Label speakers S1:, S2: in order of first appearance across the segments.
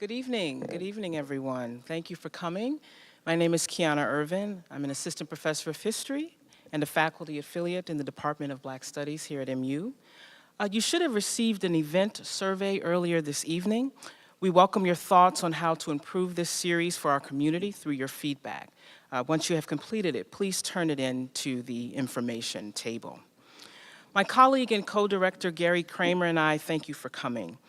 S1: Good evening, everyone. Thank you for coming. My name is Kiana Irvin. I'm an assistant professor of history and a faculty affiliate in the Department of Black Studies here at MU. You should have received an event survey earlier this evening. We welcome your thoughts on how to improve this series for our community through your feedback. Once you have completed it, please turn it in to the information table. My colleague and co-director Gary Kramer and I thank you for coming.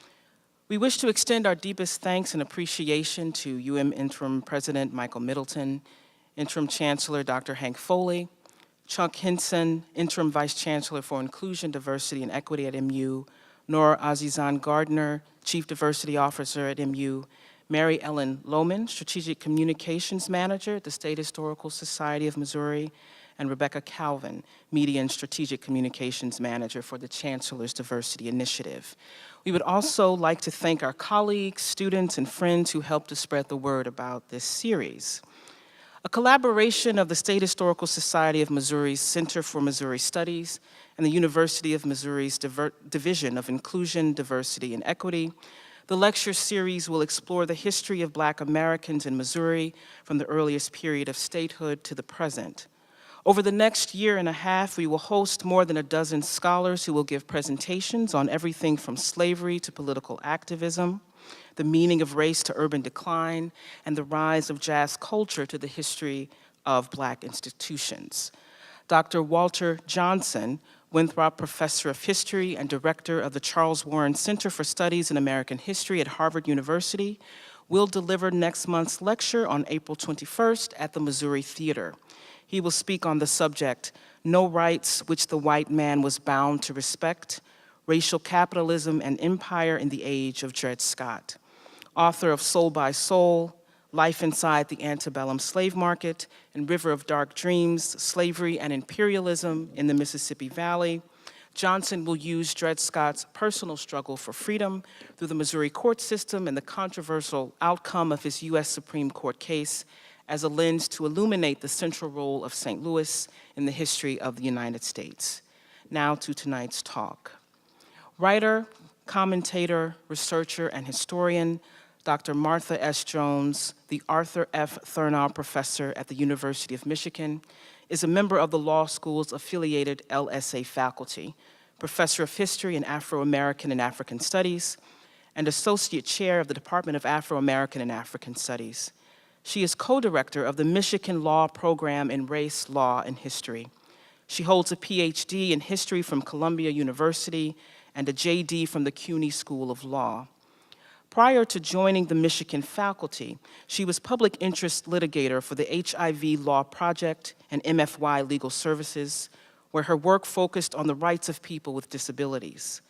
S1: We wish to extend our deepest thanks and appreciation to UM Interim President Michael Middleton, Interim Chancellor Dr. Hank Foley, Chuck Hinson, Interim Vice Chancellor for Inclusion, Diversity, and Equity at MU, Nora Azizan Gardner, Chief Diversity Officer at MU, Mary Ellen Lohman, Strategic Communications Manager at the State Historical Society of Missouri, and Rebecca Calvin, Media and Strategic Communications Manager for the Chancellor's Diversity Initiative. We would also like to thank our colleagues, students, and friends who helped to spread the word about this series. A collaboration of the State Historical Society of Missouri's Center for Missouri Studies and the University of Missouri's Division of Inclusion, Diversity, and Equity, the lecture series will explore the history of Black Americans in Missouri from the earliest period of statehood to the present. Over the next year and a half, we will host more than a dozen scholars who will give presentations on everything from slavery to political activism, the meaning of race to urban decline, and the rise of jazz culture to the history of Black institutions. Dr. Walter Johnson, Winthrop Professor of History and Director of the Charles Warren Center for Studies in American History at Harvard University, will deliver next month's lecture on April 21st at the Missouri Theater. He will speak on the subject, No Rights Which the White Man Was Bound to Respect, Racial Capitalism and Empire in the Age of Dred Scott. Author of Soul by Soul, Life Inside the Antebellum Slave Market, and River of Dark Dreams, Slavery and Imperialism in the Mississippi Valley, Johnson will use Dred Scott's personal struggle for freedom through the Missouri court system and the controversial outcome of his U.S. Supreme Court case as a lens to illuminate the central role of St. Louis in the history of the United States. Now to tonight's talk. Writer, commentator, researcher, and historian, Dr. Martha S. Jones, the Arthur F. Thurnau Professor at the University of Michigan, is a member of the law school's affiliated LSA faculty, Professor of History and Afro-American and African Studies, and Associate Chair of the Department of Afro-American and African Studies. She is co-director of the Michigan Law Program in Race, Law, and History. She holds a PhD in history from Columbia University and a JD from the CUNY School of Law. Prior to joining the Michigan faculty, she was public interest litigator for the HIV Law Project and MFY Legal Services, where her work focused on the rights of people with disabilities.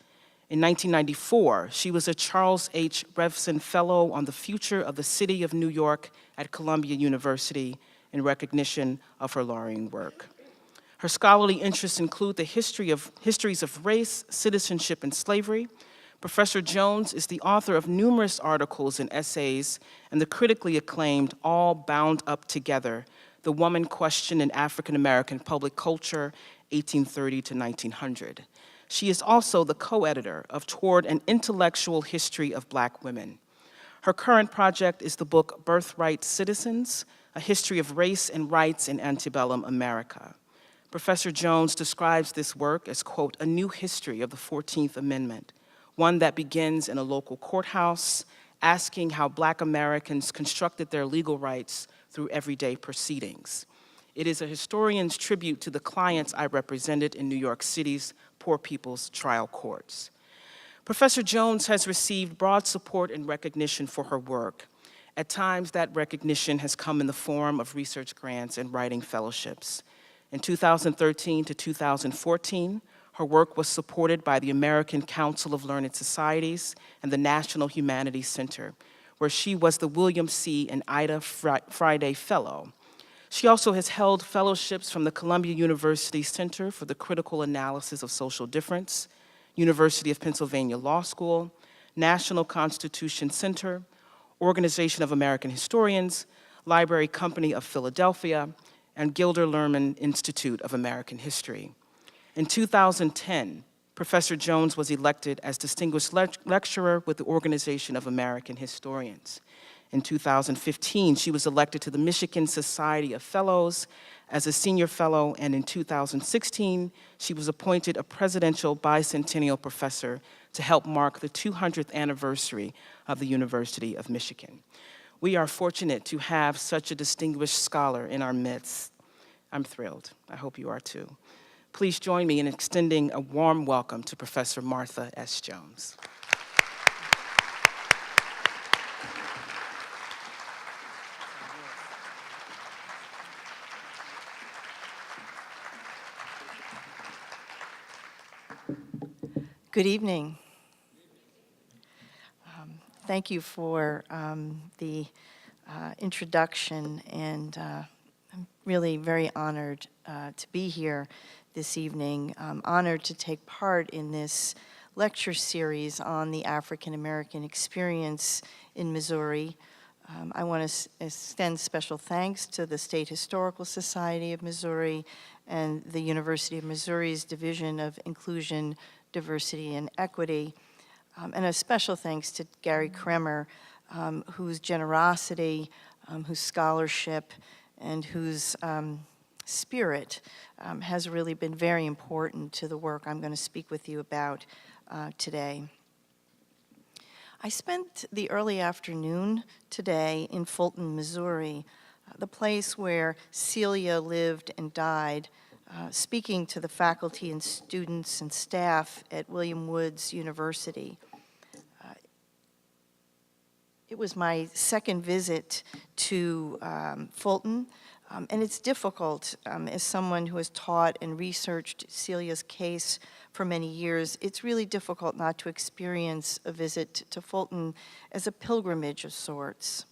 S1: In 1994, she was a Charles H. Revson Fellow on the future of the City of New York at Columbia University in recognition of her lawyering work. Her scholarly interests include the histories of race, citizenship, and slavery. Professor Jones is the author of numerous articles and essays and the critically acclaimed All Bound Up Together, The Woman Question in African American Public Culture, 1830 to 1900. She is also the co-editor of Toward an Intellectual History of Black Women. Her current project is the book Birthright Citizens, A History of Race and Rights in Antebellum America. Professor Jones describes this work as, quote, a new history of the 14th Amendment, one that begins in a local courthouse, asking how Black Americans constructed their legal rights through everyday proceedings. It is a historian's tribute to the clients I represented in New York City's poor people's trial courts. Professor Jones has received broad support and recognition for her work. At times, that recognition has come in the form of research grants and writing fellowships. In 2013 to 2014, her work was supported by the American Council of Learned Societies and the National Humanities Center, where she was the William C. and Ida Friday Fellow. She also has held fellowships from the Columbia University Center for the Critical Analysis of Social Difference, University of Pennsylvania Law School, National Constitution Center, Organization of American Historians, Library Company of Philadelphia, and Gilder Lehrman Institute of American History. In 2010, Professor Jones was elected as Distinguished Lecturer with the Organization of American Historians. In 2015, she was elected to the Michigan Society of Fellows as a Senior Fellow, and in 2016, she was appointed a Presidential Bicentennial Professor to help mark the 200th anniversary of the University of Michigan. We are fortunate to have such a distinguished scholar in our midst. I'm thrilled. I hope you are too. Please join me in extending a warm welcome to Professor Martha S. Jones.
S2: Good evening. Thank you for the introduction, and I'm really very honored to be here this evening. I'm honored to take part in this lecture series on the African American experience in Missouri. I want to extend special thanks to the State Historical Society of Missouri and the University of Missouri's Division of Inclusion, Diversity, and Equity. And a special thanks to Gary Kremer, whose generosity, whose scholarship, and whose spirit has really been very important to the work I'm going to speak with you about today. I spent the early afternoon today in Fulton, Missouri, the place where Celia lived and died, speaking to the faculty and students and staff at William Woods University. It was my second visit to Fulton, and it's difficult as someone who has taught and researched Celia's case for many years. It's really difficult not to experience a visit to Fulton as a pilgrimage of sorts.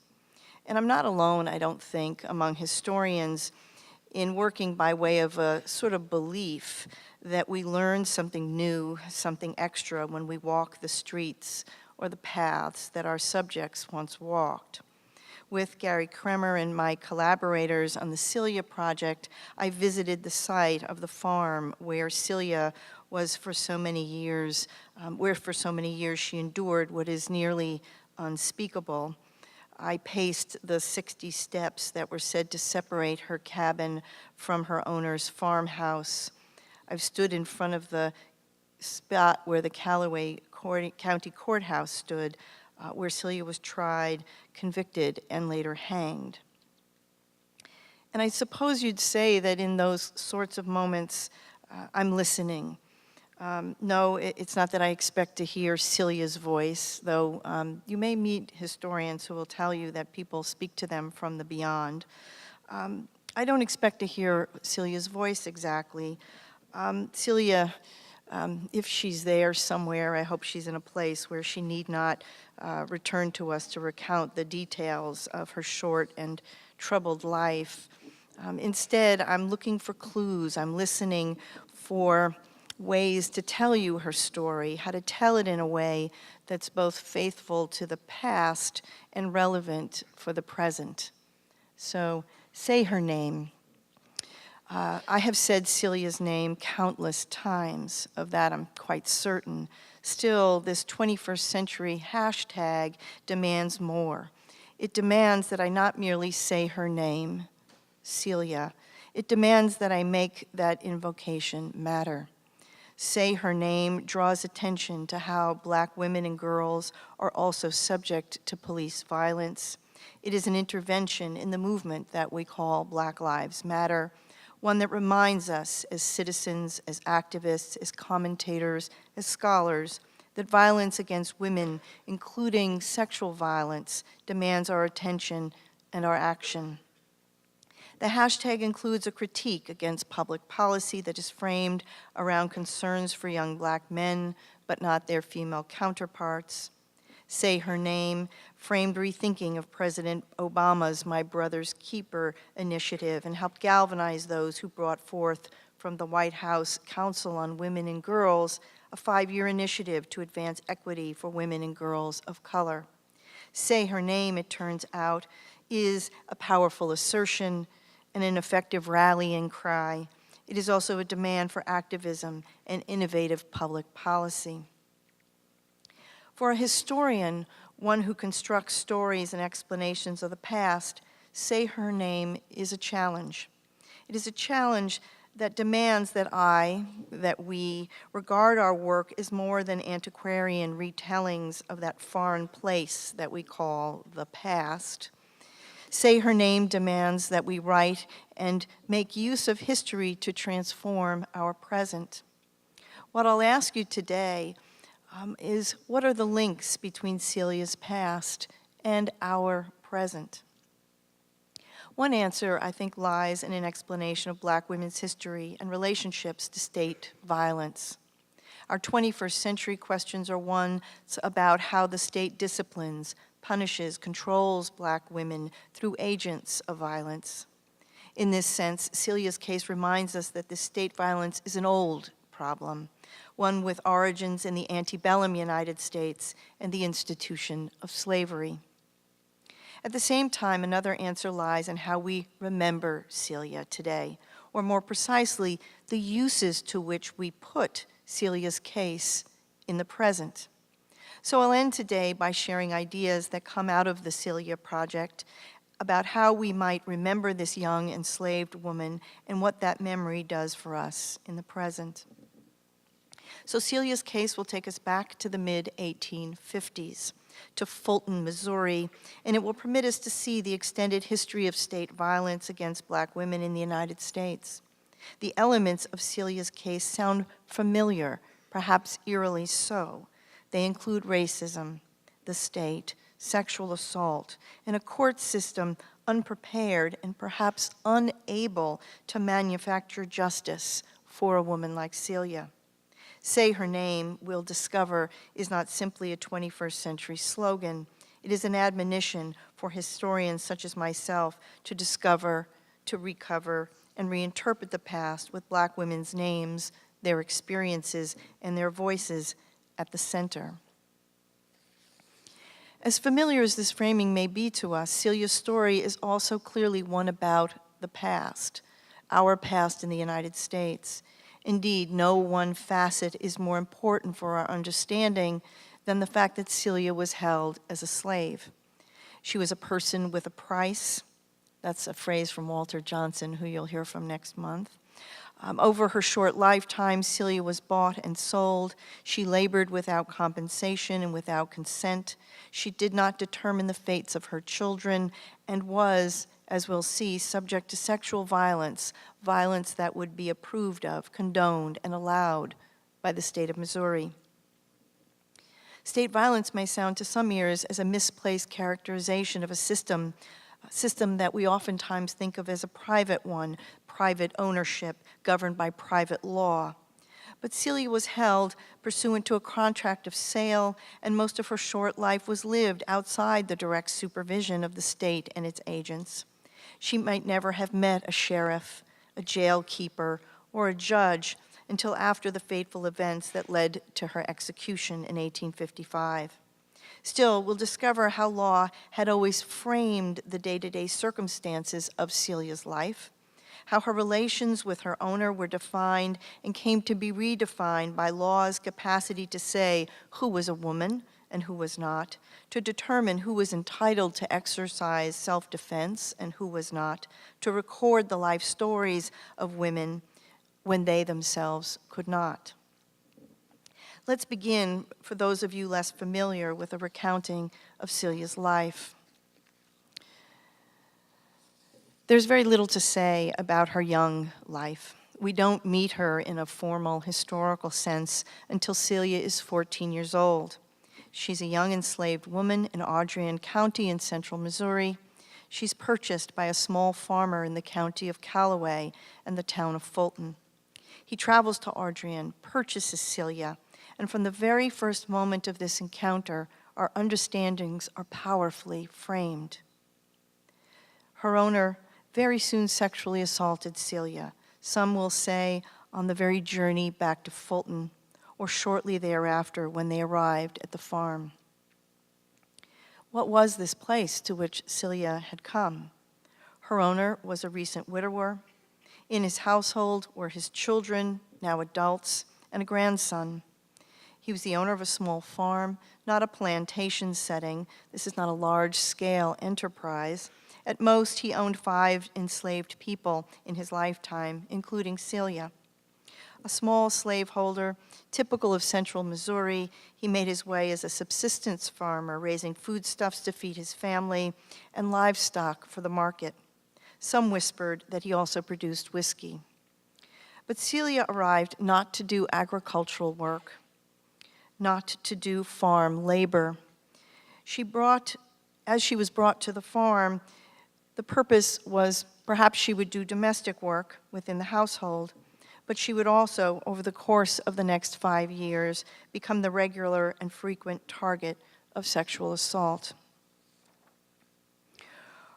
S2: And I'm not alone, I don't think, among historians in working by way of a sort of belief that we learn something new, something extra when we walk the streets or the paths that our subjects once walked. With Gary Kremer and my collaborators on the Celia Project, I visited the site of the farm where Celia was for so many years, she endured what is nearly unspeakable. I paced the 60 steps that were said to separate her cabin from her owner's farmhouse. I've stood in front of the spot where the Callaway County Courthouse stood, where Celia was tried, convicted, and later hanged. And I suppose you'd say that in those sorts of moments, I'm listening. No, it's not that I expect to hear Celia's voice, though you may meet historians who will tell you that people speak to them from the beyond. I don't expect to hear Celia's voice exactly. Celia, if she's there somewhere, I hope she's in a place where she need not return to us to recount the details of her short and troubled life. Instead, I'm looking for clues. I'm listening for ways to tell you her story, how to tell it in a way that's both faithful to the past and relevant for the present. So say her name. I have said Celia's name countless times, of that I'm quite certain. Still, this 21st century hashtag demands more. It demands that I not merely say her name, Celia. It demands that I make that invocation matter. Say her name draws attention to how Black women and girls are also subject to police violence. It is an intervention in the movement that we call Black Lives Matter, one that reminds us as citizens, as activists, as commentators, as scholars, that violence against women, including sexual violence, demands our attention and our action. The hashtag includes a critique against public policy that is framed around concerns for young Black men, but not their female counterparts. Say her name framed rethinking of President Obama's My Brother's Keeper initiative and helped galvanize those who brought forth from the White House Council on Women and Girls a 5-year initiative to advance equity for women and girls of color. Say her name, it turns out, is a powerful assertion and an effective rallying cry. It is also a demand for activism and innovative public policy. For a historian, one who constructs stories and explanations of the past, say her name is a challenge. It is a challenge that demands that we regard our work as more than antiquarian retellings of that foreign place that we call the past. Say her name demands that we write and make use of history to transform our present. What I'll ask you today is, what are the links between Celia's past and our present? One answer, I think, lies in an explanation of Black women's history and relationships to state violence. Our 21st century questions are ones about how the state disciplines, punishes, controls Black women through agents of violence. In this sense, Celia's case reminds us that this state violence is an old problem, one with origins in the antebellum United States and the institution of slavery. At the same time, another answer lies in how we remember Celia today, or more precisely, the uses to which we put Celia's case in the present. So I'll end today by sharing ideas that come out of the Celia Project about how we might remember this young enslaved woman and what that memory does for us in the present. So Celia's case will take us back to the mid-1850s, to Fulton, Missouri, and it will permit us to see the extended history of state violence against Black women in the United States. The elements of Celia's case sound familiar, perhaps eerily so. They include racism, the state, sexual assault, and a court system unprepared and perhaps unable to manufacture justice for a woman like Celia. Say her name, we'll discover, is not simply a 21st century slogan. It is an admonition for historians such as myself to discover, to recover, and reinterpret the past with Black women's names, their experiences, and their voices at the center. As familiar as this framing may be to us, Celia's story is also clearly one about the past, our past in the United States. Indeed, no one facet is more important for our understanding than the fact that Celia was held as a slave. She was a person with a price. That's a phrase from Walter Johnson, who you'll hear from next month. Over her short lifetime, Celia was bought and sold. She labored without compensation and without consent. She did not determine the fates of her children and was, as we'll see, subject to sexual violence, violence that would be approved of, condoned, and allowed by the state of Missouri. State violence may sound to some ears as a misplaced characterization of a system that we oftentimes think of as a private one, private ownership, governed by private law. But Celia was held pursuant to a contract of sale, and most of her short life was lived outside the direct supervision of the state and its agents. She might never have met a sheriff, a jail keeper, or a judge until after the fateful events that led to her execution in 1855. Still, we'll discover how law had always framed the day-to-day circumstances of Celia's life, how her relations with her owner were defined and came to be redefined by law's capacity to say who was a woman and who was not, to determine who was entitled to exercise self-defense and who was not, to record the life stories of women when they themselves could not. Let's begin, for those of you less familiar, with a recounting of Celia's life. There's very little to say about her young life. We don't meet her in a formal historical sense until Celia is 14 years old. She's a young enslaved woman in Adrian County in central Missouri. She's purchased by a small farmer in the county of Callaway and the town of Fulton. He travels to Adrian, purchases Celia, and from the very first moment of this encounter, our understandings are powerfully framed. Her owner very soon sexually assaulted Celia, some will say on the very journey back to Fulton, or shortly thereafter when they arrived at the farm. What was this place to which Celia had come? Her owner was a recent widower. In his household were his children, now adults, and a grandson. He was the owner of a small farm, not a plantation setting. This is not a large-scale enterprise. At most, he owned 5 enslaved people in his lifetime, including Celia. A small slaveholder, typical of central Missouri, he made his way as a subsistence farmer, raising foodstuffs to feed his family and livestock for the market. Some whispered that he also produced whiskey. But Celia arrived not to do agricultural work, not to do farm labor. As she was brought to the farm, the purpose was perhaps she would do domestic work within the household, but she would also, over the course of the next 5 years, become the regular and frequent target of sexual assault.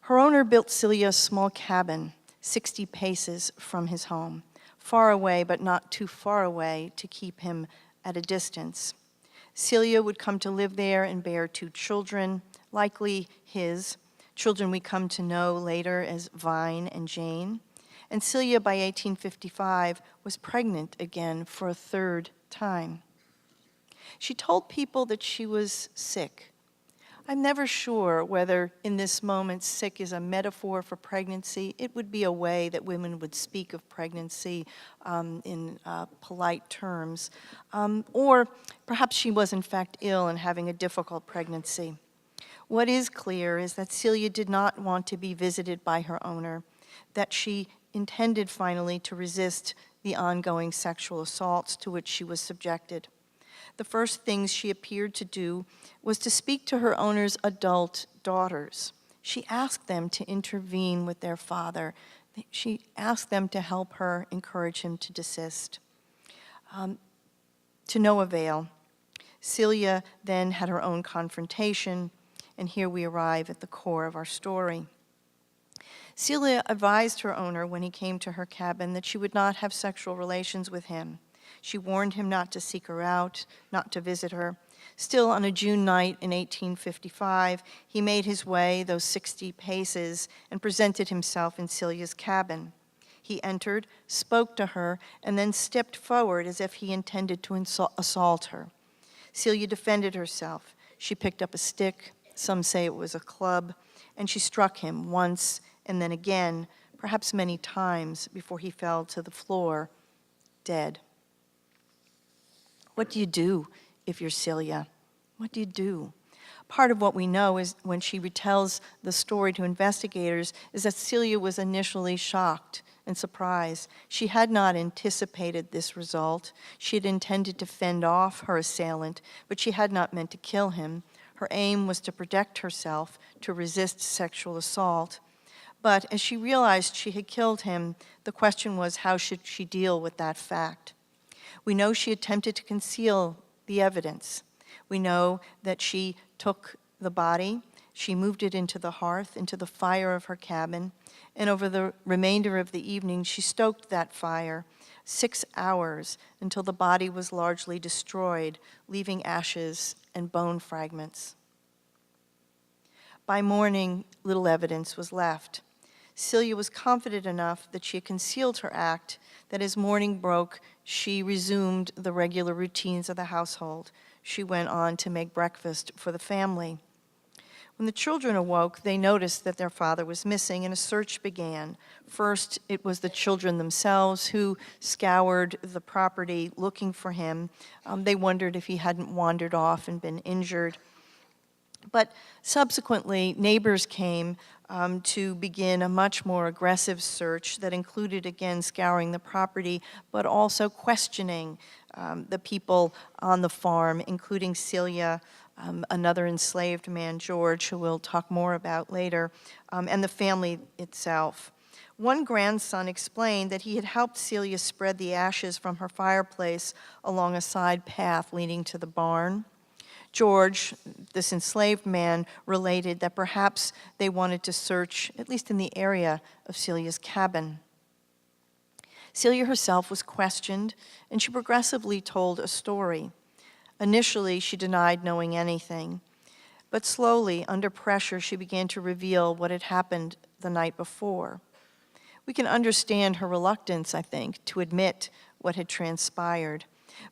S2: Her owner built Celia a small cabin 60 paces from his home, far away but not too far away to keep him at a distance. Celia would come to live there and bear 2 children, likely his, children we come to know later as Vine and Jane. And Celia, by 1855, was pregnant again for a 3rd time. She told people that she was sick. I'm never sure whether in this moment sick is a metaphor for pregnancy. It would be a way that women would speak of pregnancy in polite terms. Or perhaps she was in fact ill and having a difficult pregnancy. What is clear is that Celia did not want to be visited by her owner, that she intended finally to resist the ongoing sexual assaults to which she was subjected. The first things she appeared to do was to speak to her owner's adult daughters. She asked them to intervene with their father. She asked them to help her, encourage him to desist. To no avail. Celia then had her own confrontation, and here we arrive at the core of our story. Celia advised her owner when he came to her cabin that she would not have sexual relations with him. She warned him not to seek her out, not to visit her. Still, on a June night in 1855, he made his way those 60 paces and presented himself in Celia's cabin. He entered, spoke to her, and then stepped forward as if he intended to assault her. Celia defended herself. She picked up a stick, some say it was a club, and she struck him once and then again, perhaps many times, before he fell to the floor, dead. What do you do if you're Celia? What do you do? Part of what we know is when she retells the story to investigators is that Celia was initially shocked and surprised. She had not anticipated this result. She had intended to fend off her assailant, but she had not meant to kill him. Her aim was to protect herself, to resist sexual assault. But as she realized she had killed him, the question was, how should she deal with that fact? We know she attempted to conceal the evidence. We know that she took the body, she moved it into the hearth, into the fire of her cabin, and over the remainder of the evening, she stoked that fire 6 hours until the body was largely destroyed, leaving ashes and bone fragments. By morning, little evidence was left. Celia was confident enough that she had concealed her act, that as morning broke, she resumed the regular routines of the household. She went on to make breakfast for the family. When the children awoke, they noticed that their father was missing, and a search began. First, it was the children themselves who scoured the property looking for him. They wondered if he hadn't wandered off and been injured. But subsequently, neighbors came to begin a much more aggressive search that included, again, scouring the property, but also questioning the people on the farm, including Celia, another enslaved man, George, who we'll talk more about later, and the family itself. One grandson explained that he had helped Celia spread the ashes from her fireplace along a side path leading to the barn. George, this enslaved man, related that perhaps they wanted to search, at least in the area of Celia's cabin. Celia herself was questioned, and she progressively told a story. Initially, she denied knowing anything, but slowly, under pressure, she began to reveal what had happened the night before. We can understand her reluctance, I think, to admit what had transpired.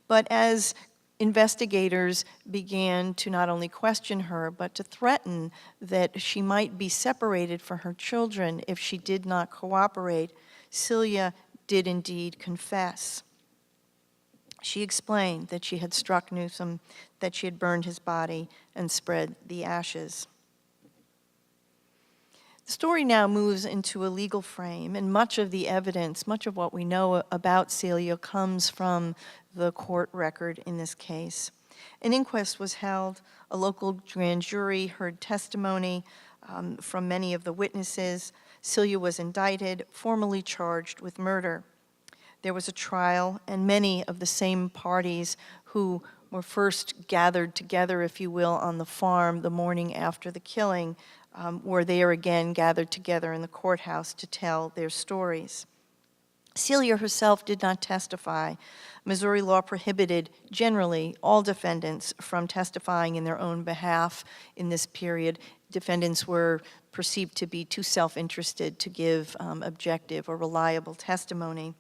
S2: But as investigators began to not only question her, but to threaten that she might be separated from her children if she did not cooperate, Celia did indeed confess. She explained that she had struck Newsom, that she had burned his body and spread the ashes. The story now moves into a legal frame, and much of the evidence, much of what we know about Celia comes from the court record in this case. An inquest was held, a local grand jury heard testimony from many of the witnesses. Celia was indicted, formally charged with murder. There was a trial, and many of the same parties who were first gathered together, if you will, on the farm the morning after the killing were there again gathered together in the courthouse to tell their stories. Celia herself did not testify. Missouri law prohibited generally all defendants from testifying in their own behalf in this period. Defendants were perceived to be too self-interested to give objective or reliable testimony.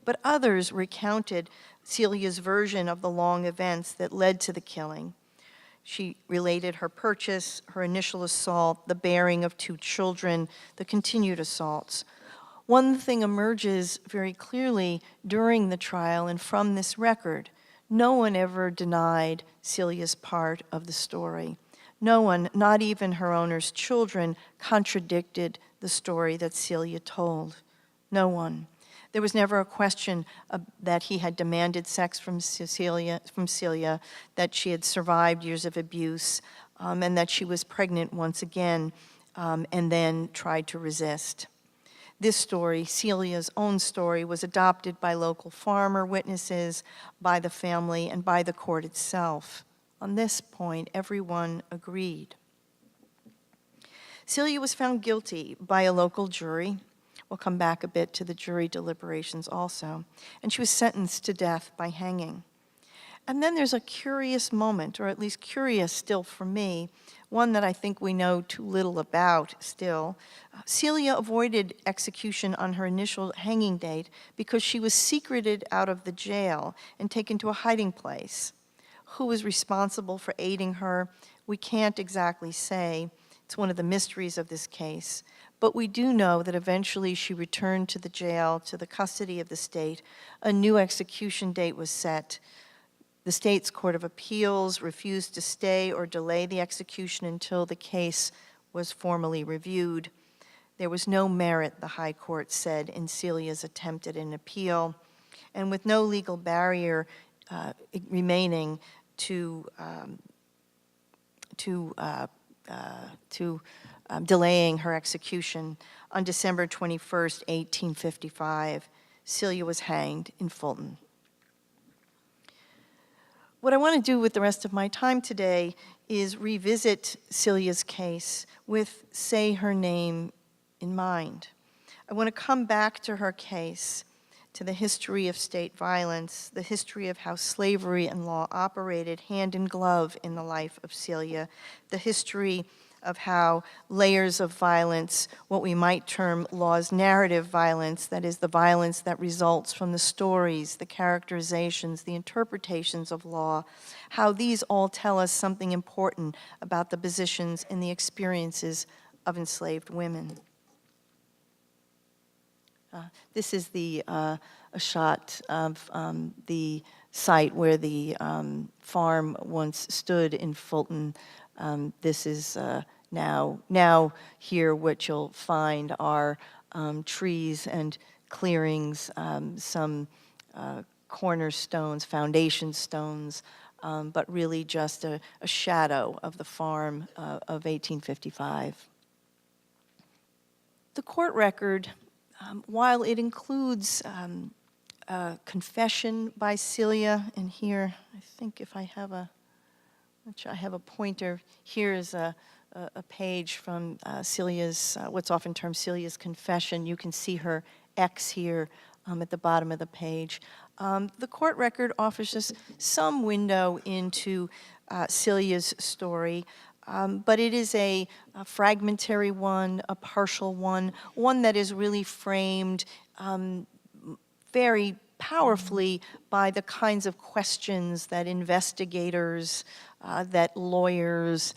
S2: But others recounted Celia's version of the long events that led to the killing. She related her purchase, her initial assault, the bearing of 2 children, the continued assaults. One thing emerges very clearly during the trial and from this record. No one ever denied Celia's part of the story. No one, not even her owner's children, contradicted the story that Celia told. No one. There was never a question that he had demanded sex from Celia, that she had survived years of abuse, and that she was pregnant once again, and then tried to resist. This story, Celia's own story, was adopted by local farmer witnesses, by the family, and by the court itself. On this point, everyone agreed. Celia was found guilty by a local jury. We'll come back a bit to the jury deliberations also. And she was sentenced to death by hanging. And then there's a curious moment, or at least curious still for me, one that I think we know too little about still. Celia avoided execution on her initial hanging date because she was secreted out of the jail and taken to a hiding place. Who was responsible for aiding her? We can't exactly say. It's one of the mysteries of this case. But we do know that eventually she returned to the jail, to the custody of the state. A new execution date was set. The state's Court of Appeals refused to stay or delay the execution until the case was formally reviewed. There was no merit, the High Court said, in Celia's attempt at an appeal. And with no legal barrier remaining to delaying her execution, on December 21st, 1855, Celia was hanged in Fulton. What I want to do with the rest of my time today is revisit Celia's case with Say Her Name in mind. I want to come back to her case, to the history of state violence, the history of how slavery and law operated hand in glove in the life of Celia, the history of how layers of violence, what we might term law's narrative violence, that is the violence that results from the stories, the characterizations, the interpretations of law, how these all tell us something important about the positions and the experiences of enslaved women. This is a shot of the site where the farm once stood in Fulton. This is now here what you'll find are trees and clearings, some cornerstones, foundation stones, but really just a shadow of the farm of 1855. The court record, while it includes a confession by Celia, and here, I think if I have a pointer. Here is a page from Celia's, what's often termed Celia's confession. You can see her X here at the bottom of the page. The court record offers us some window into Celia's story. but it is a fragmentary one, a partial one that is really framed very powerfully by the kinds of questions that investigators, that lawyers,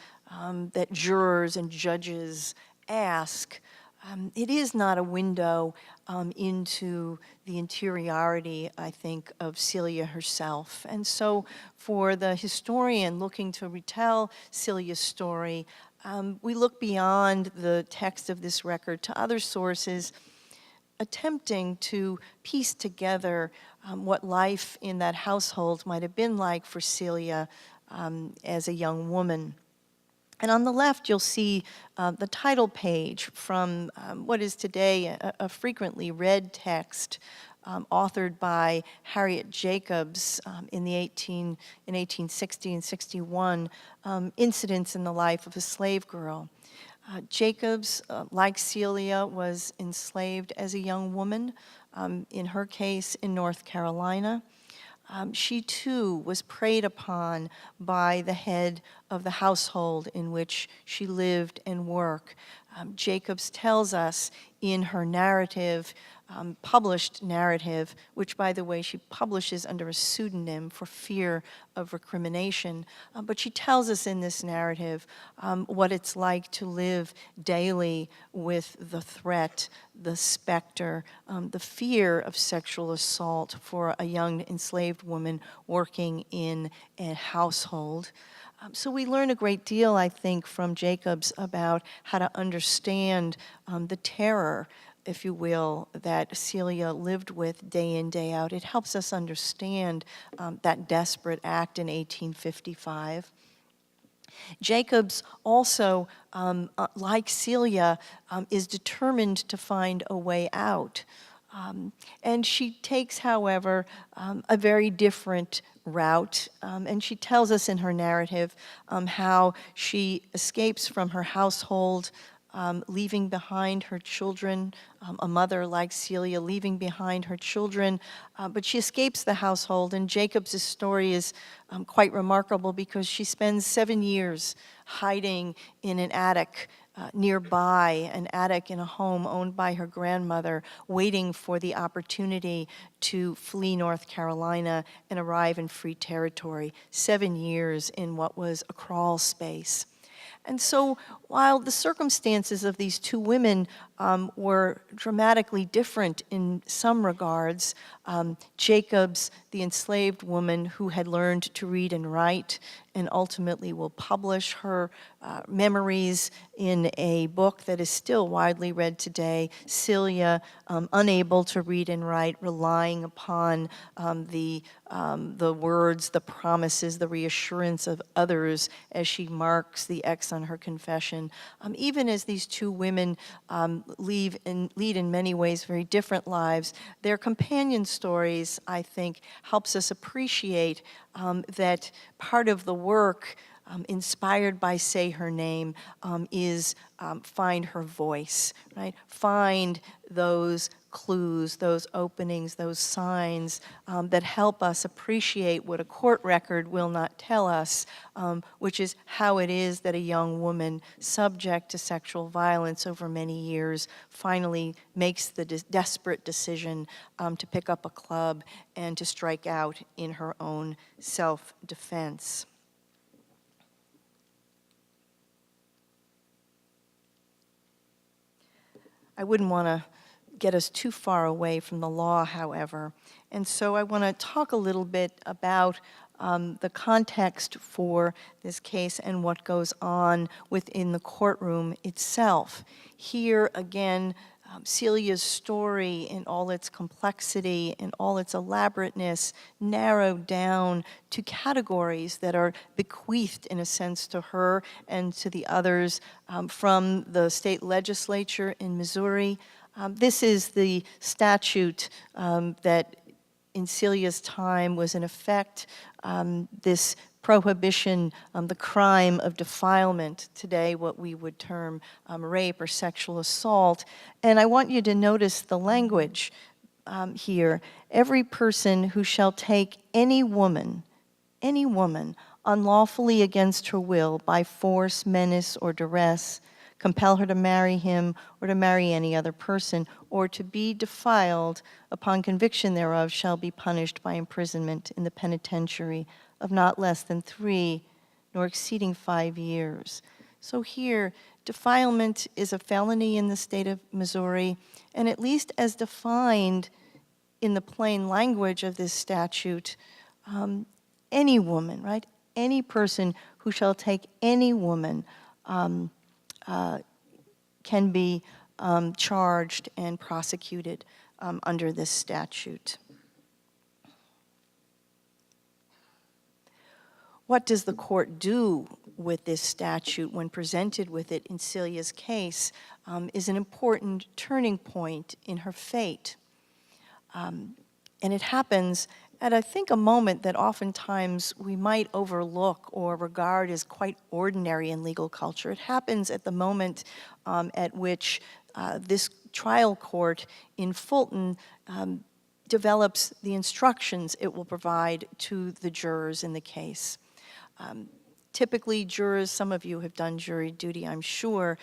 S2: that jurors and judges ask. It is not a window into the interiority, I think, of Celia herself. And so for the historian looking to retell Celia's story, we look beyond the text of this record to other sources, attempting to piece together what life in that household might have been like for Celia as a young woman. And on the left, you'll see the title page from what is today a frequently read text authored by Harriet Jacobs in 1860 and 61, Incidents in the Life of a Slave Girl. Jacobs, like Celia, was enslaved as a young woman, in her case in North Carolina. She too was preyed upon by the head of the household in which she lived and worked. Jacobs tells us in her narrative, published narrative, which by the way she publishes under a pseudonym for fear of recrimination, but she tells us in this narrative what it's like to live daily with the threat, the specter, the fear of sexual assault for a young enslaved woman working in a household. So we learn a great deal, I think, from Jacobs about how to understand the terror, if you will, that Celia lived with day in, day out. It helps us understand that desperate act in 1855. Jacobs also, like Celia, is determined to find a way out. And she takes, however, a very different route, and she tells us in her narrative how she escapes from her household, leaving behind her children, a mother like Celia leaving behind her children, but she escapes the household, and Jacobs' story is quite remarkable because she spends 7 years hiding in an attic nearby, an attic in a home owned by her grandmother, waiting for the opportunity to flee North Carolina and arrive in free territory. 7 years in what was a crawl space. And so while the circumstances of these two women were dramatically different in some regards, Jacobs, the enslaved woman who had learned to read and write and ultimately will publish her memories in a book that is still widely read today, Celia, unable to read and write, relying upon the words, the promises, the reassurance of others as she marks the X on her confession. Even as these two women lead in many ways very different lives, their companion stories, I think, helps us appreciate that part of the work inspired by Say Her Name is find her voice, right? Find those clues, those openings, those signs that help us appreciate what a court record will not tell us, which is how it is that a young woman subject to sexual violence over many years finally makes the desperate decision to pick up a club and to strike out in her own self-defense. I wouldn't want to get us too far away from the law, however, and so I want to talk a little bit about the context for this case and what goes on within the courtroom itself. Here, again, Celia's story in all its complexity and all its elaborateness narrowed down to categories that are bequeathed in a sense to her and to the others from the state legislature in Missouri. This is the statute that in Celia's time was in effect, this prohibition, the crime of defilement, today what we would term rape or sexual assault. And I want you to notice the language here. Every person who shall take any woman unlawfully against her will, by force, menace, or duress, compel her to marry him or to marry any other person, or to be defiled upon conviction thereof, shall be punished by imprisonment in the penitentiary of not less than 3, nor exceeding 5 years. So here, defilement is a felony in the state of Missouri, and at least as defined in the plain language of this statute, any woman, right? Any person who shall take any woman can be charged and prosecuted under this statute. What does the court do with this statute when presented with it in Celia's case is an important turning point in her fate. And it happens at, I think, a moment that oftentimes we might overlook or regard as quite ordinary in legal culture. It happens at the moment at which this trial court in Fulton develops the instructions it will provide to the jurors in the case. Typically, jurors, some of you have done jury duty, I'm sure.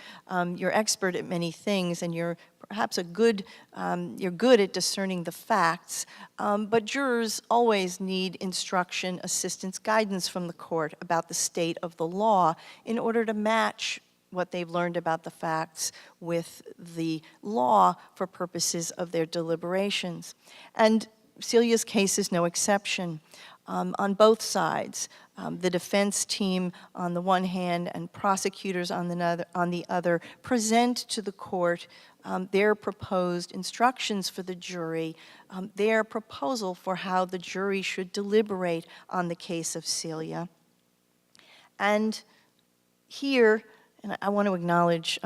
S2: You're expert at many things, and you're perhaps you're good at discerning the facts, but jurors always need instruction, assistance, guidance from the court about the state of the law in order to match what they've learned about the facts with the law for purposes of their deliberations. And Celia's case is no exception. On both sides, the defense team on the one hand and prosecutors on the other present to the court their proposed instructions for the jury, their proposal for how the jury should deliberate on the case of Celia. And here, and I want to acknowledge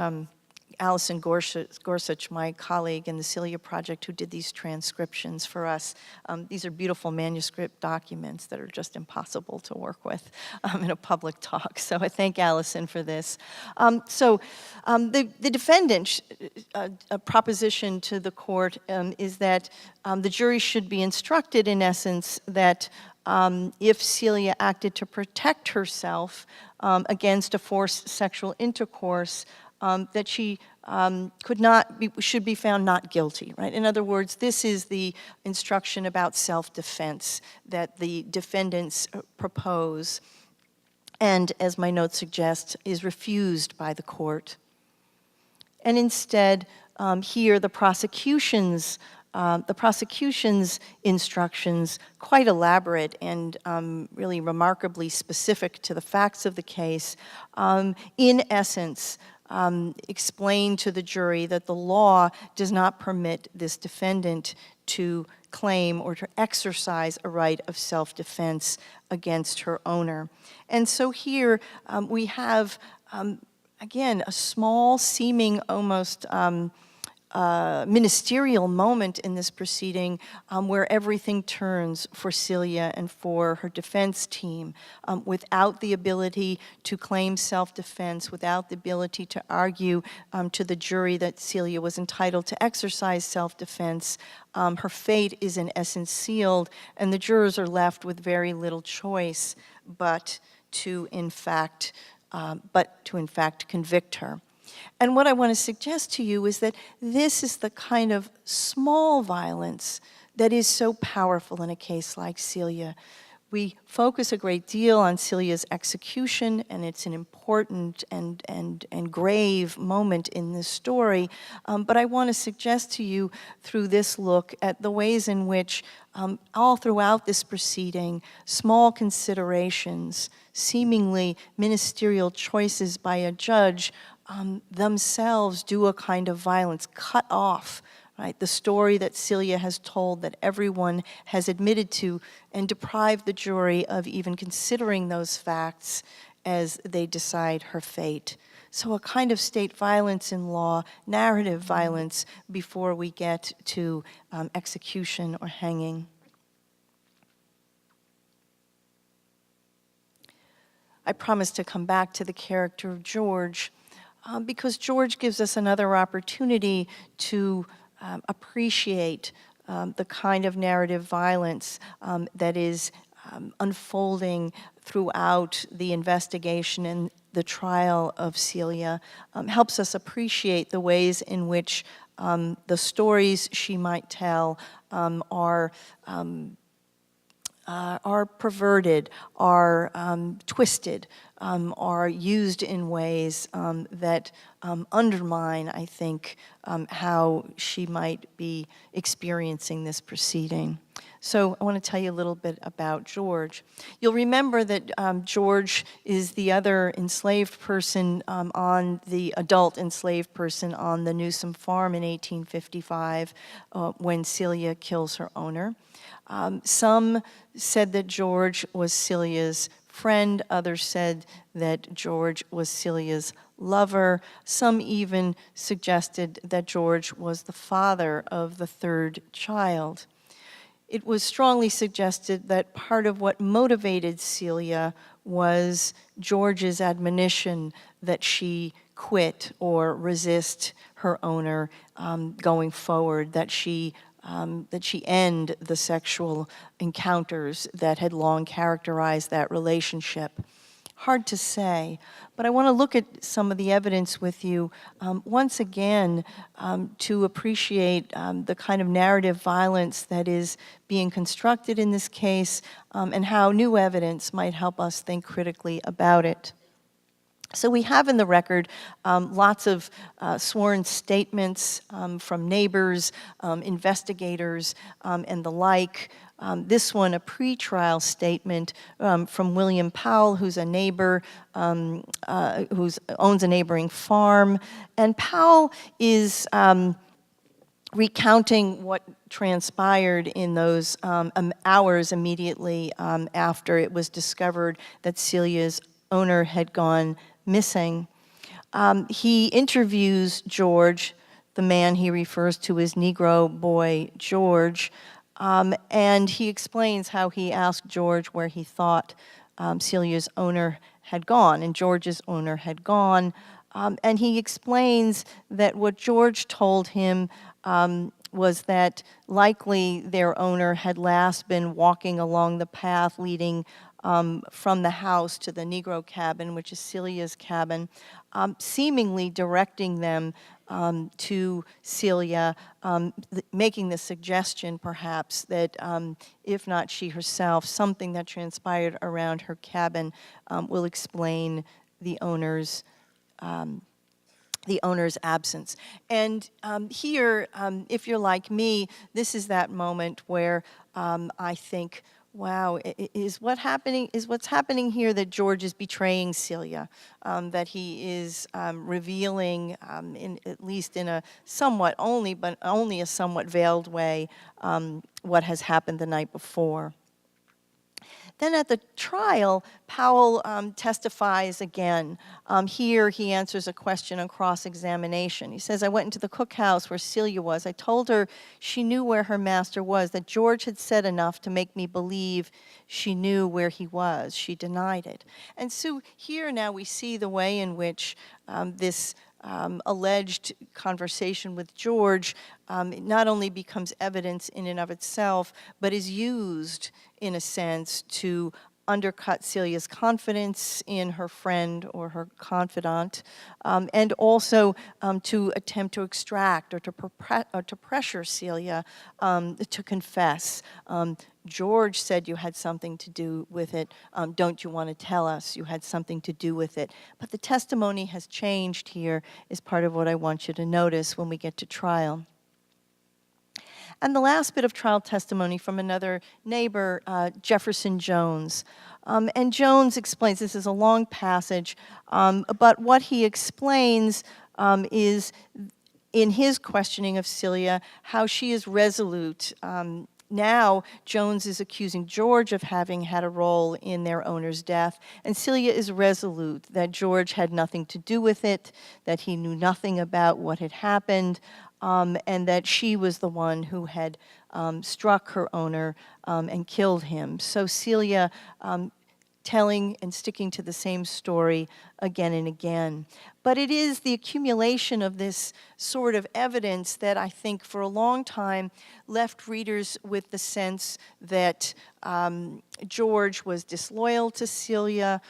S2: Allison Gorsuch, my colleague in the Celia Project, who did these transcriptions for us. These are beautiful manuscript documents that are just impossible to work with in a public talk. So I thank Allison for this. The defendant's proposition to the court is that the jury should be instructed, in essence, that if Celia acted to protect herself against a forced sexual intercourse, that she should be found not guilty, right? In other words, this is the instruction about self-defense that the defendants propose, and as my notes suggest, is refused by the court. And instead, here the prosecution's instructions, quite elaborate and really remarkably specific to the facts of the case, in essence, explain to the jury that the law does not permit this defendant to claim or to exercise a right of self-defense against her owner. And so here we have, again, a small, seeming almost ministerial moment in this proceeding where everything turns for Celia and for her defense team, without the ability to claim self-defense, without the ability to argue to the jury that Celia was entitled to exercise self-defense. Her fate is in essence sealed, and the jurors are left with very little choice but to in fact convict her. And what I want to suggest to you is that this is the kind of small violence that is so powerful in a case like Celia. We focus a great deal on Celia's execution, and it's an important and grave moment in this story. But I want to suggest to you through this look at the ways in which all throughout this proceeding, small considerations, seemingly ministerial choices by a judge themselves do a kind of violence, cut off, right, the story that Celia has told, that everyone has admitted to, and deprive the jury of even considering those facts as they decide her fate. So a kind of state violence in law, narrative violence, before we get to execution or hanging. I promise to come back to the character of George, because George gives us another opportunity to appreciate the kind of narrative violence that is unfolding throughout the investigation and the trial of Celia helps us appreciate the ways in which the stories she might tell are perverted, are twisted, are used in ways that undermine, I think, how she might be experiencing this proceeding. So I want to tell you a little bit about George. You'll remember that George is the other enslaved person the adult enslaved person on the Newsom farm in 1855 when Celia kills her owner. Some said that George was Celia's friend. Others said that George was Celia's lover. Some even suggested that George was the father of the third child. It was strongly suggested that part of what motivated Celia was George's admonition that she quit or resist her owner going forward, that she end the sexual encounters that had long characterized that relationship. Hard to say, but I want to look at some of the evidence with you once again to appreciate the kind of narrative violence that is being constructed in this case and how new evidence might help us think critically about it. So we have in the record lots of sworn statements from neighbors, investigators, and the like. This one, a pretrial statement from William Powell, who's a neighbor, who owns a neighboring farm. And Powell is recounting what transpired in those hours immediately after it was discovered that Celia's owner had gone missing. He interviews George, the man he refers to as Negro boy George, and he explains how he asked George where he thought Celia's owner had gone, and George's owner had gone. And he explains that what George told him was that likely their owner had last been walking along the path leading from the house to the Negro cabin, which is Celia's cabin, seemingly directing them to Celia, making the suggestion perhaps that if not she herself, something that transpired around her cabin will explain the owner's absence. And here, if you're like me, this is that moment where I think, wow, is what's happening here that George is betraying Celia, that he is revealing, at least in a somewhat only a somewhat veiled way, what has happened the night before. Then at the trial, Powell testifies again. Here he answers a question on cross-examination. He says, I went into the cookhouse where Celia was. I told her she knew where her master was, that George had said enough to make me believe she knew where he was. She denied it. And so here now we see the way in which this alleged conversation with George not only becomes evidence in and of itself, but is used, in a sense, to undercut Celia's confidence in her friend or her confidant, and also to attempt to extract or to pressure Celia to confess. George said you had something to do with it. Don't you want to tell us you had something to do with it? But the testimony has changed here, is part of what I want you to notice when we get to trial. And the last bit of trial testimony from another neighbor, Jefferson Jones. And Jones explains, this is a long passage, but what he explains is, in his questioning of Celia, how she is resolute. Now, Jones is accusing George of having had a role in their owner's death, and Celia is resolute that George had nothing to do with it, that he knew nothing about what had happened, and that she was the one who had struck her owner and killed him. So Celia telling and sticking to the same story again and again. But it is the accumulation of this sort of evidence that I think for a long time left readers with the sense that George was disloyal to Celia.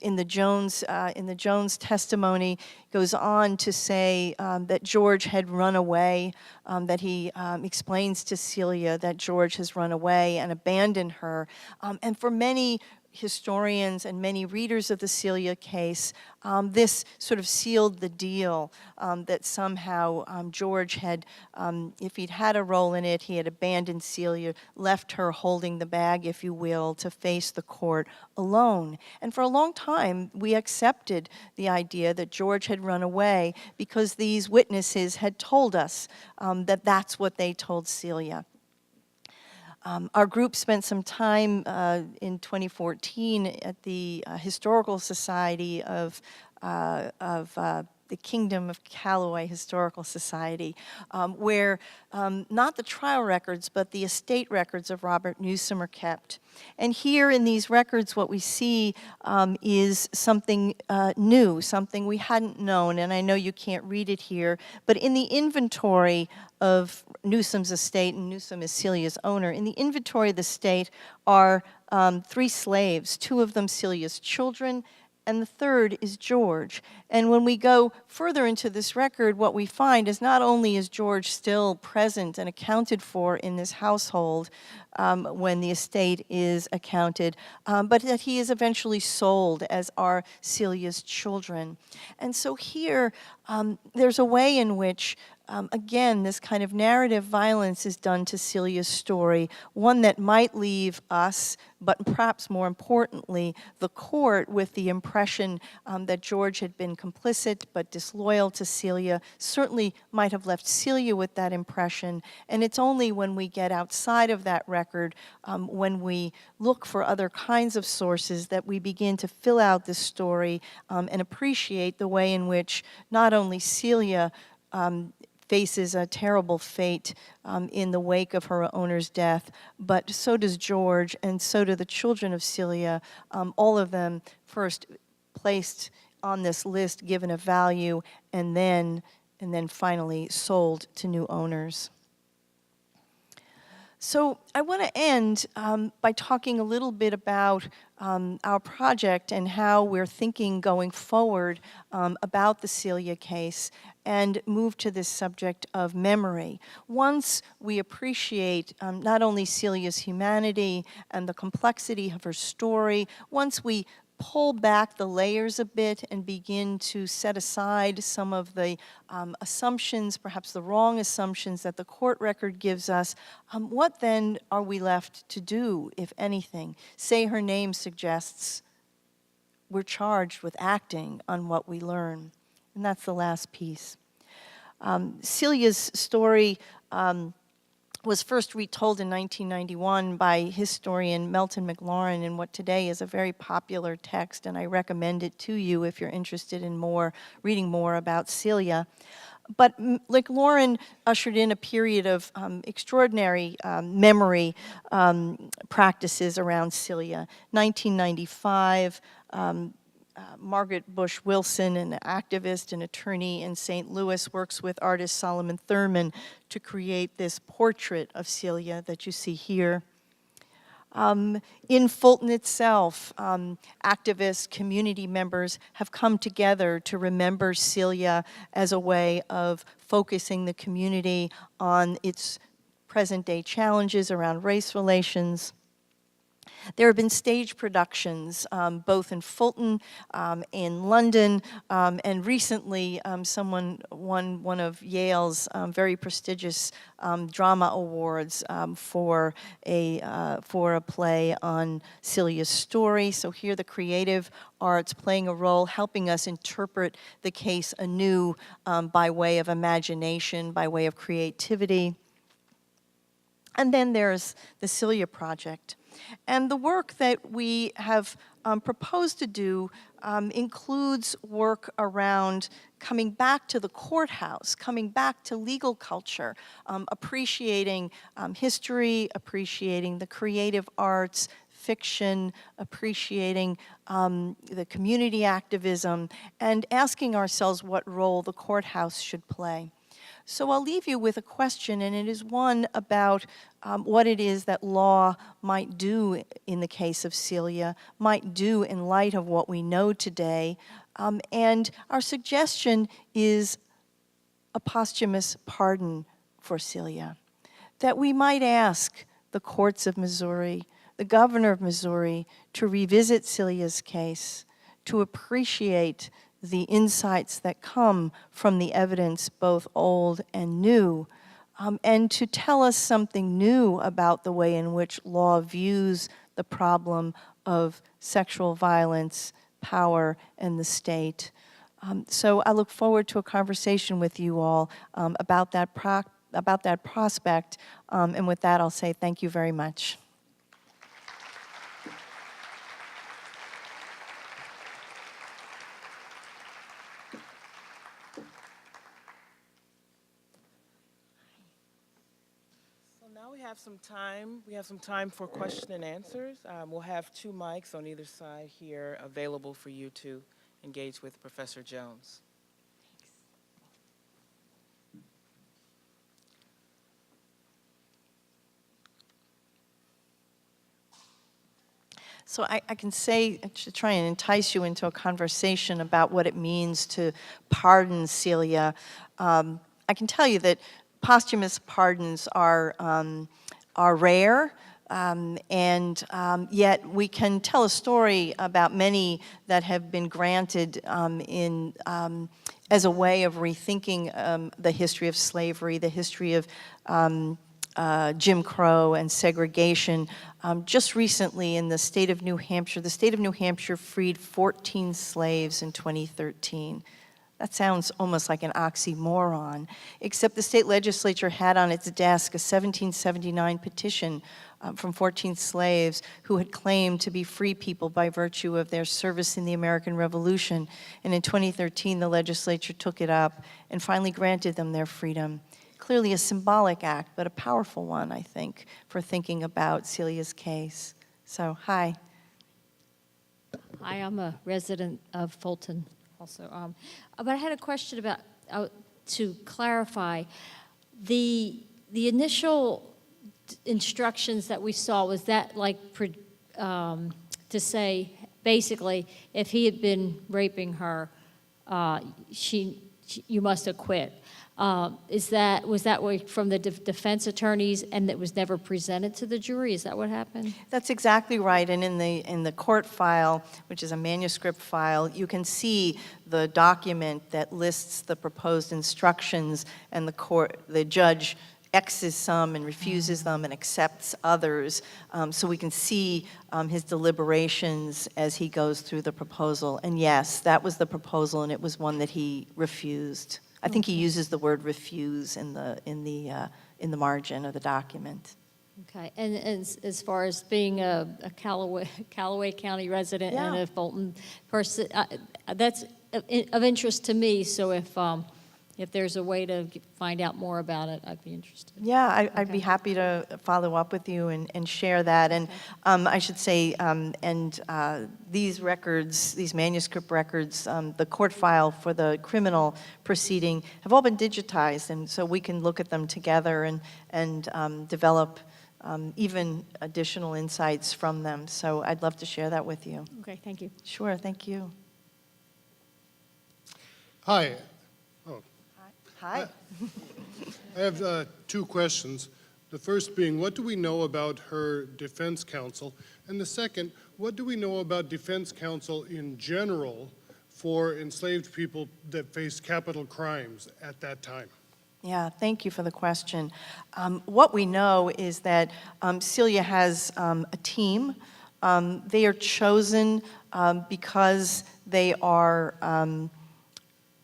S2: In the Jones testimony, goes on to say that George had run away, that he explains to Celia that George has run away and abandoned her. And for many historians and many readers of the Celia case, this sort of sealed the deal, that somehow George had, if he'd had a role in it, he had abandoned Celia, left her holding the bag, if you will, to face the court alone. And for a long time, we accepted the idea that George had run away because these witnesses had told us that that's what they told Celia. Our group spent some time in 2014 at the Historical Society of the Kingdom of Callaway Historical Society, where not the trial records, but the estate records of Robert Newsom are kept. And here in these records, what we see is something new, something we hadn't known, and I know you can't read it here, but in the inventory of Newsom's estate, and Newsom is Celia's owner, in the inventory of the estate are 3 slaves, 2 of them Celia's children, and the third is George. And when we go further into this record, what we find is not only is George still present and accounted for in this household when the estate is accounted, but that he is eventually sold, as are Celia's children. And so here, there's a way in which again, this kind of narrative violence is done to Celia's story, one that might leave us, but perhaps more importantly, the court, with the impression that George had been complicit but disloyal to Celia, certainly might have left Celia with that impression. And it's only when we get outside of that record, when we look for other kinds of sources, that we begin to fill out this story and appreciate the way in which not only Celia faces a terrible fate in the wake of her owner's death, but so does George, and so do the children of Celia, all of them first placed on this list, given a value, and then finally sold to new owners. So I want to end by talking a little bit about our project and how we're thinking going forward about the Celia case, and move to this subject of memory. Once we appreciate not only Celia's humanity and the complexity of her story, once we pull back the layers a bit and begin to set aside some of the assumptions, perhaps the wrong assumptions that the court record gives us, what then are we left to do, if anything? Say her name suggests we're charged with acting on what we learn. And that's the last piece. Celia's story was first retold in 1991 by historian Melton McLaurin in what today is a very popular text, and I recommend it to you if you're interested in reading more about Celia. But McLaurin ushered in a period of extraordinary memory practices around Celia. 1995, Margaret Bush Wilson, an activist and attorney in St. Louis, works with artist Solomon Thurman to create this portrait of Celia that you see here. In Fulton itself, activists, community members have come together to remember Celia as a way of focusing the community on its present-day challenges around race relations. There have been stage productions, both in Fulton, in London, and recently someone won one of Yale's very prestigious drama awards for a play on Celias Story. So here the creative arts playing a role, helping us interpret the case anew by way of imagination, by way of creativity. And then there's the Celia Project. And the work that we have proposed to do includes work around coming back to the courthouse, coming back to legal culture, appreciating history, appreciating the creative arts, fiction, appreciating the community activism, and asking ourselves what role the courthouse should play. So I'll leave you with a question, and it is one about what it is that law might do in the case of Celia, might do in light of what we know today. And our suggestion is a posthumous pardon for Celia, that we might ask the courts of Missouri, the governor of Missouri, to revisit Celia's case, to appreciate the insights that come from the evidence, both old and new, and to tell us something new about the way in which law views the problem of sexual violence, power, and the state. So I look forward to a conversation with you all about that prospect, and with that I'll say thank you very much.
S1: Now we have some time. We have some time for question and answers. We'll have 2 mics on either side here available for you to engage with Professor Jones.
S2: So I can say, to try and entice you into a conversation about what it means to pardon Celia, I can tell you that posthumous pardons are rare, and yet we can tell a story about many that have been granted as a way of rethinking the history of slavery, the history of Jim Crow and segregation. Just recently in the state of New Hampshire freed 14 slaves in 2013. That sounds almost like an oxymoron, except the state legislature had on its desk a 1779 petition from 14 slaves who had claimed to be free people by virtue of their service in the American Revolution. And in 2013, the legislature took it up and finally granted them their freedom. Clearly a symbolic act, but a powerful one, I think, for thinking about Celia's case. So, hi.
S3: Hi, I'm a resident of Fulton also. But I had a question about, to clarify, the initial instructions that we saw, was that like to say, basically, if he had been raping her, you must acquit? Was that way from the defense attorneys, and that was never presented to the jury? Is that what happened?
S2: That's exactly right. And in the court file, which is a manuscript file, you can see the document that lists the proposed instructions, and the judge X's some and refuses them and accepts others. So we can see his deliberations as he goes through the proposal. And yes, that was the proposal, and it was one that he refused. I think he uses the word refuse in the margin of the document.
S3: Okay, and as far as being a Callaway County resident and a Fulton person, that's of interest to me. So if there's a way to find out more about it, I'd be interested.
S2: Yeah, I'd be happy to follow up with you and share that. And I should say, these records, these manuscript records, the court file for the criminal proceeding have all been digitized, and so we can look at them together and develop even additional insights from them. So I'd love to share that with you.
S3: Okay, thank you.
S2: Sure, thank you.
S4: Hi.
S2: Hi.
S4: I have 2 questions. The first being, what do we know about her defense counsel? And the second, what do we know about defense counsel in general for enslaved people that faced capital crimes at that time?
S2: Yeah, thank you for the question. What we know is that Celia has a team. They are chosen because they are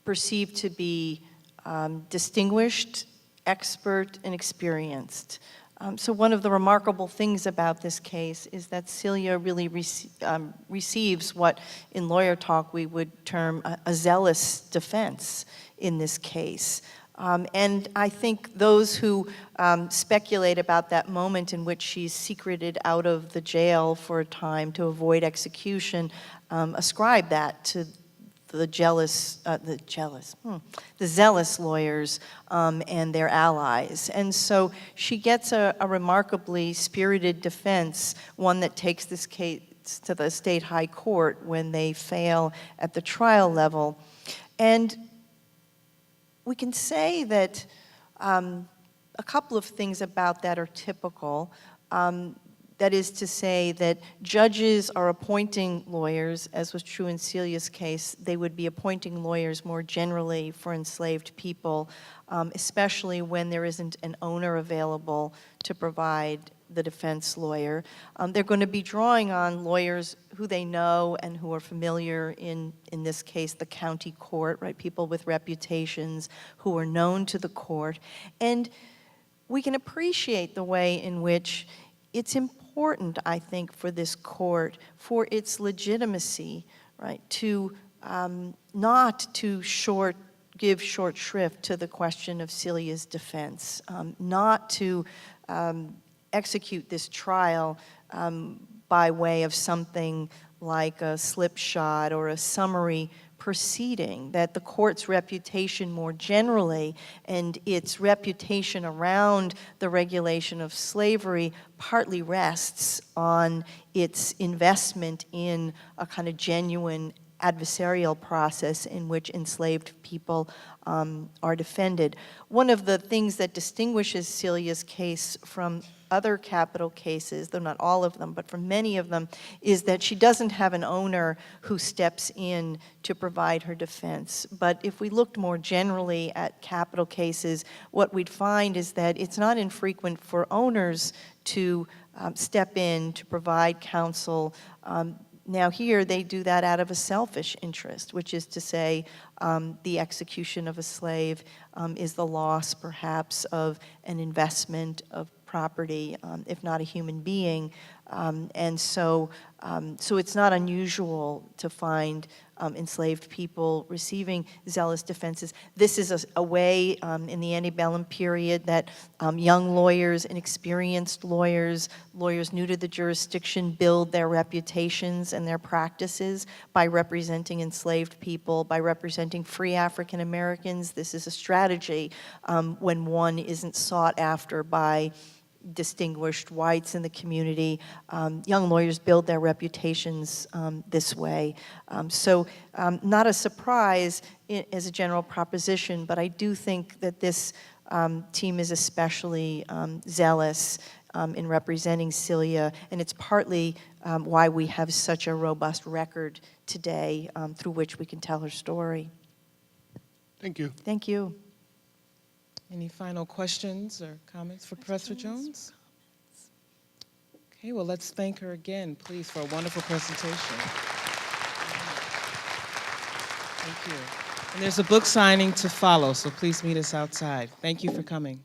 S2: perceived to be distinguished, expert, and experienced. So one of the remarkable things about this case is that Celia really receives what in lawyer talk we would term a zealous defense in this case. And I think those who speculate about that moment in which she's secreted out of the jail for a time to avoid execution ascribe that to the zealous lawyers and their allies. And so she gets a remarkably spirited defense, one that takes this case to the state high court when they fail at the trial level. And we can say that a couple of things about that are typical. That is to say that judges are appointing lawyers, as was true in Celia's case. They would be appointing lawyers more generally for enslaved people, especially when there isn't an owner available to provide the defense lawyer. They're going to be drawing on lawyers who they know and who are familiar in this case, the county court, right? People with reputations who are known to the court. And we can appreciate the way in which it's important, I think, for this court, for its legitimacy, right, to not to give short shrift to the question of Celia's defense, not to execute this trial by way of something like a slipshod or a summary proceeding, that the court's reputation more generally and its reputation around the regulation of slavery partly rests on its investment in a kind of genuine adversarial process in which enslaved people are defended. One of the things that distinguishes Celia's case from other capital cases, though not all of them, but from many of them, is that she doesn't have an owner who steps in to provide her defense. But if we looked more generally at capital cases, what we'd find is that it's not infrequent for owners to step in to provide counsel. Now here, they do that out of a selfish interest, which is to say the execution of a slave is the loss, perhaps, of an investment of property, if not a human being. And so it's not unusual to find enslaved people receiving zealous defenses. This is a way in the antebellum period that young lawyers, inexperienced lawyers, lawyers new to the jurisdiction build their reputations and their practices by representing enslaved people, by representing free African Americans. This is a strategy when one isn't sought after by distinguished whites in the community. Young lawyers build their reputations this way. So not a surprise as a general proposition, but I do think that this team is especially zealous in representing Celia, and it's partly why we have such a robust record today through which we can tell her story.
S4: Thank you.
S2: Thank you.
S1: Any final questions or comments for Professor Jones? Okay, well, let's thank her again, please, for a wonderful presentation. Thank you. And there's a book signing to follow, so please meet us outside. Thank you for coming.